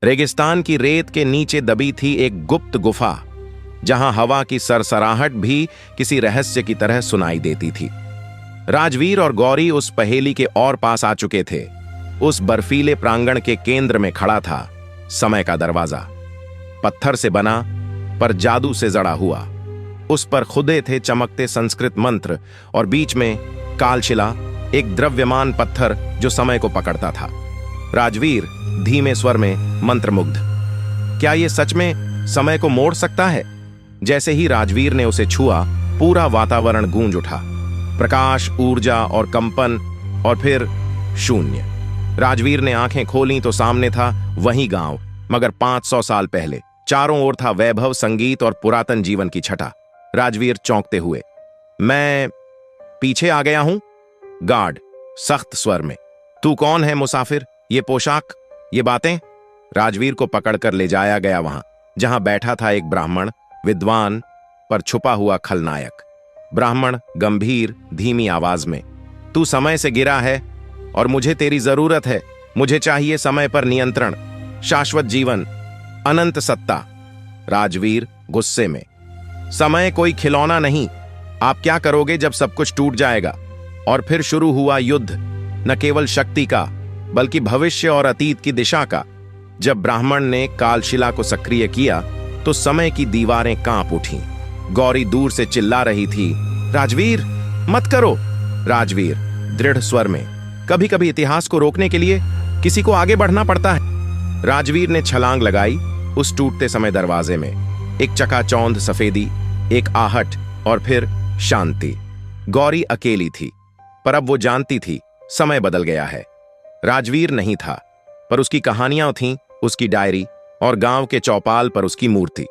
रेगिस्तान की रेत के नीचे दबी थी एक गुप्त गुफा, जहां हवा की सरसराहट भी किसी रहस्य की तरह सुनाई देती थी। राजवीर और गौरी उस पहेली के और पास आ चुके थे। उस बर्फीले प्रांगण के केंद्र में खड़ा था समय का दरवाजा, पत्थर से बना पर जादू से जड़ा हुआ। उस पर खुदे थे चमकते संस्कृत मंत्र और बीच में कालशिला, एक द्रव्यमान पत्थर जो समय को पकड़ता था। राजवीर धीमे स्वर में मंत्रमुग्ध, क्या यह सच में समय को मोड़ सकता है? जैसे ही राजवीर ने उसे छुआ, पूरा वातावरण गूंज उठा, प्रकाश, ऊर्जा और कंपन, और फिर शून्य। राजवीर ने आंखें खोलीं तो सामने था वही गांव, मगर 500 साल पहले। चारों ओर था वैभव, संगीत और पुरातन जीवन की छटा। राजवीर चौंकते हुए, मैं पीछे आ गया हूं? गार्ड सख्त स्वर में, तू कौन है मुसाफिर? ये पोशाक, ये बातें? राजवीर को पकड़कर ले जाया गया वहां जहां बैठा था एक ब्राह्मण, विद्वान पर छुपा हुआ खलनायक। ब्राह्मण गंभीर धीमी आवाज में, तू समय से गिरा है और मुझे तेरी जरूरत है। मुझे चाहिए समय पर नियंत्रण, शाश्वत जीवन, अनंत सत्ता। राजवीर गुस्से में, समय कोई खिलौना नहीं। आप क्या करोगे जब सब कुछ टूट जाएगा? और फिर शुरू हुआ युद्ध, न केवल शक्ति का बल्कि भविष्य और अतीत की दिशा का। जब ब्राह्मण ने कालशिला को सक्रिय किया तो समय की दीवारें कांप उठीं। गौरी दूर से चिल्ला रही थी, राजवीर मत करो। राजवीर दृढ़ स्वर में, कभी कभी इतिहास को रोकने के लिए किसी को आगे बढ़ना पड़ता है। राजवीर ने छलांग लगाई उस टूटते समय दरवाजे में। एक चकाचौंध सफेदी, एक आहट और फिर शांति। गौरी अकेली थी, पर अब वो जानती थी समय बदल गया है। राजवीर नहीं था, पर उसकी कहानियां थीं, उसकी डायरी, और गांव के चौपाल पर उसकी मूर्ति।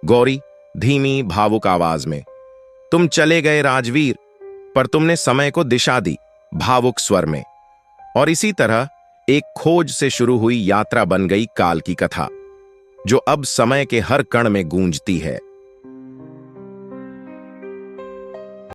गौरी धीमी भावुक आवाज में, तुम चले गए राजवीर, पर तुमने समय को दिशा दी, भावुक स्वर में। और इसी तरह एक खोज से शुरू हुई यात्रा बन गई काल की कथा, जो अब समय के हर कण में गूंजती है।